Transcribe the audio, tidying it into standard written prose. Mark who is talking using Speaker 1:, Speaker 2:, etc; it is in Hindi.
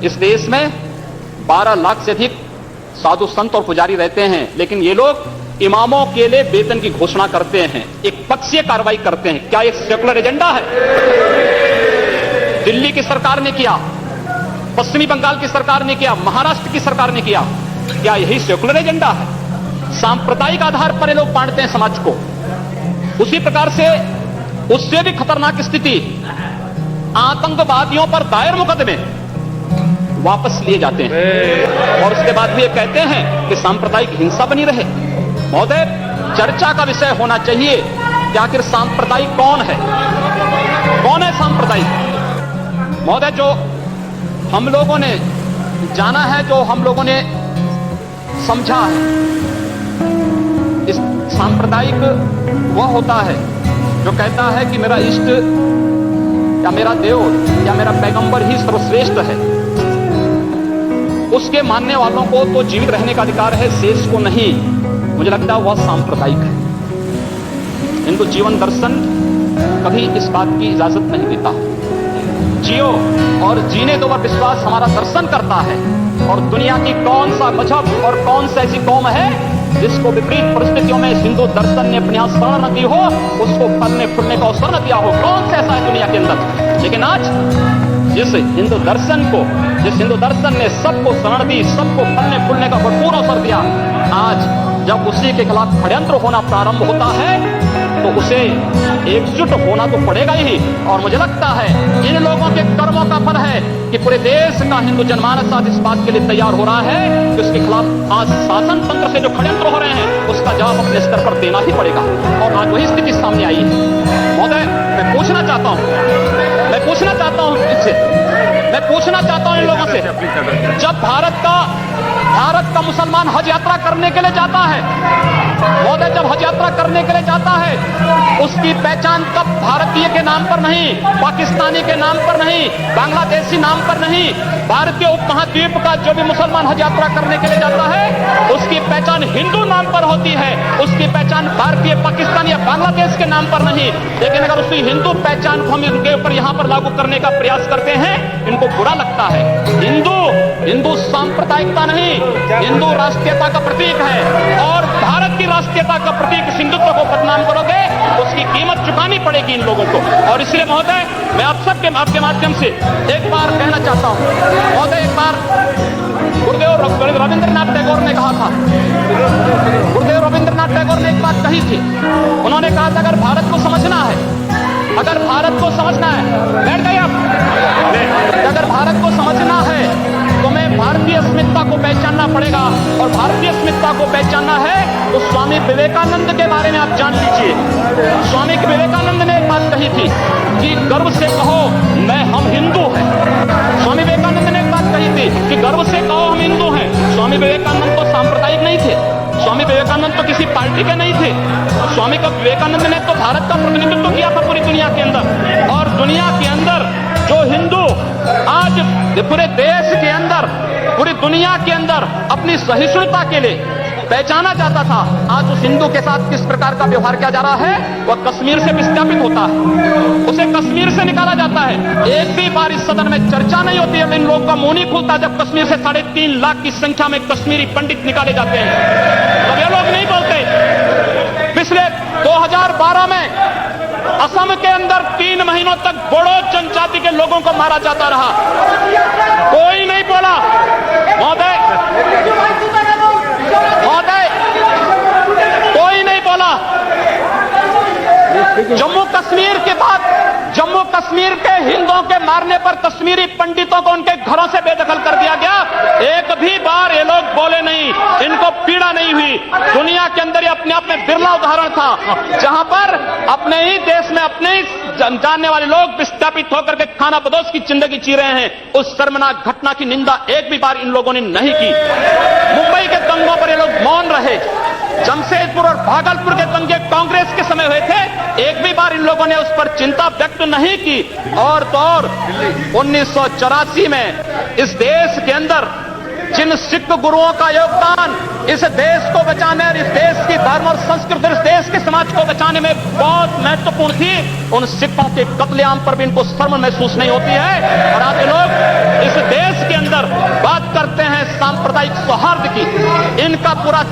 Speaker 1: इस देश में 12 लाख से अधिक साधु संत और पुजारी रहते हैं, लेकिन ये लोग इमामों के लिए वेतन की घोषणा करते हैं, एक पक्षीय कार्रवाई करते हैं। क्या एक सेकुलर एजेंडा है? दिल्ली की सरकार ने किया, पश्चिमी बंगाल की सरकार ने किया, महाराष्ट्र की सरकार ने किया। क्या यही सेकुलर एजेंडा है? सांप्रदायिक आधार पर ये लोग बांटते हैं समाज को। उसी प्रकार से उससे भी खतरनाक स्थिति, आतंकवादियों पर दायर मुकदमे वापस लिए जाते हैं और उसके बाद भी ये कहते हैं कि सांप्रदायिक हिंसा बनी रहे। महोदय, चर्चा का विषय होना चाहिए कि आखिर सांप्रदायिक कौन है, कौन है सांप्रदायिक? महोदय, जो हम लोगों ने जाना है, जो हम लोगों ने समझा है, इस सांप्रदायिक वह होता है जो कहता है कि मेरा इष्ट या मेरा देव या मेरा पैगंबर ही सर्वश्रेष्ठ है। उसके मानने वालों को तो जीवित रहने का अधिकार है, शेष को नहीं। मुझे लगता है वह सांप्रदायिक है। इनको जीवन दर्शन कभी इस बात की इजाजत नहीं देता। जियो और जीने दो, वह विश्वास हमारा दर्शन करता है। और दुनिया की कौन सा मजहब और कौन सा ऐसी कौम है जिसको विपरीत परिस्थितियों में हिंदू दर्शन ने अपने यहां शरण न दी हो, उसको फलने फूलने का अवसर न दिया हो? कौन सा ऐसा है दुनिया के अंदर? लेकिन आज जिस हिंदू दर्शन ने सबको शरण दी, सबको फलने फूलने का भरपूर अवसर दिया, आज जब उसी के खिलाफ षड्यंत्र होना प्रारंभ होता है तो उसे एकजुट होना तो पड़ेगा ही। और मुझे लगता है इन लोगों के कर्मों का फल है कि पूरे देश का हिंदू जनमानस आज इस बात के लिए तैयार हो रहा है कि उसके खिलाफ आज शासन तंत्र से जो षड्यंत्र हो रहे हैं उसका जवाब अपने स्तर पर देना ही पड़ेगा। और आज वही स्थिति सामने आई है। महोदय, मैं पूछना चाहता हूं इन लोगों से, जब भारत का मुसलमान हज यात्रा करने के लिए जाता है, महोदय, जब हज यात्रा करने के लिए जाता है, उसकी पहचान कब भारतीय के नाम पर नहीं, पाकिस्तानी के नाम पर नहीं, बांग्लादेशी नाम पर नहीं, भारतीय उपमहाद्वीप का जो भी मुसलमान हज यात्रा करने के लिए जाता है उसकी पहचान हिंदू नाम पर होती है, उसकी पहचान भारतीय, पाकिस्तानी या बांग्लादेश के नाम पर नहीं। लेकिन अगर उसी हिंदू पहचान को हम इनके ऊपर यहां पर लागू करने का प्रयास करते हैं, इनको बुरा लगता है। हिंदू सांप्रदायिकता नहीं, हिंदू राष्ट्रीयता का प्रतीक है। और भारत की राष्ट्रीयता का प्रतीक हिंदुत्व को बदनाम करोगे, उसकी कीमत चुकानी पड़ेगी इन लोगों को। और इसलिए महोदय, मैं आप सबके आपके माध्यम से एक बार कहना चाहता हूं, महोदय, एक बार गुरुदेव रविंद्रनाथ टैगोर ने कहा था, गुरुदेव रविंद्रनाथ टैगोर ने एक बात कही थी। उन्होंने कहा था, अगर भारत को समझना है, बैठ गए आप, अगर भारत को समझना है तो मैं भारतीय अस्मिता को पहचानना पड़ेगा। और भारतीय अस्मिता को पहचानना है तो स्वामी विवेकानंद के बारे में आप जान लीजिए। स्वामी विवेकानंद ने एक बात कही थी कि गर्व से कहो हम हिंदू हैं। स्वामी विवेकानंद ने एक बात कही थी कि गर्व से कहो हम हिंदू हैं। स्वामी विवेकानंद तो सांप्रदायिक नहीं थे, स्वामी विवेकानंद तो किसी पार्टी के नहीं थे। स्वामी विवेकानंद ने तो भारत का प्रतिनिधित्व किया था पूरी दुनिया के अंदर। और दुनिया के अंदर जो हिंदू आज पूरे देश के अंदर, पूरी दुनिया के अंदर अपनी सहिष्णुता के लिए पहचाना जाता था, आज उस हिंदू के साथ किस प्रकार का व्यवहार किया जा रहा है, वह कश्मीर से विस्थापित होता है, उसे कश्मीर से निकाला जाता है। एक भी बार इस सदन में चर्चा नहीं होती है, इन लोगों का मुंह नहीं खुलता जब कश्मीर से 3.5 लाख की संख्या में कश्मीरी पंडित निकाले जाते हैं, तब ये लोग नहीं बोलते। पिछले 2012 में असम के अंदर 3 महीनों तक बोडो जनजाति के लोगों को मारा जाता रहा, कोई नहीं बोला। महोदय, कोई नहीं बोला। जम्मू कश्मीर के बाद जम्मू कश्मीर के हिंदुओं के मारने पर कश्मीरी पंडितों को उनके घरों से बेदखल कर दिया गया, एक भी बार ये लोग बोले नहीं, इनको पीड़ा नहीं हुई। दुनिया के अंदर ये अपने आप में बिरला उदाहरण था जहां पर अपने ही देश में अपने ही जानने वाले लोग विस्थापित होकर के खाना बदोश की जिंदगी जी रहे हैं। उस शर्मनाक घटना की निंदा एक भी बार इन लोगों ने नहीं की। मुंबई के दंगों पर ये लोग मौन रहे। जमशेदपुर और भागलपुर के दंगे कांग्रेस के समय हुए थे, एक भी बार इन लोगों ने उस पर चिंता व्यक्त नहीं की। और तो और 1984 में इस देश के अंदर जिन सिख गुरुओं का योगदान इस देश को बचाने और इस देश की धर्म और संस्कृति, इस देश के समाज को बचाने में बहुत महत्वपूर्ण थी, उन सिखों के कत्लेआम पर भी इनको शर्म महसूस नहीं होती है। और आज लोग इस देश के अंदर सांप्रदायिक सौहार्द की इनका पूरा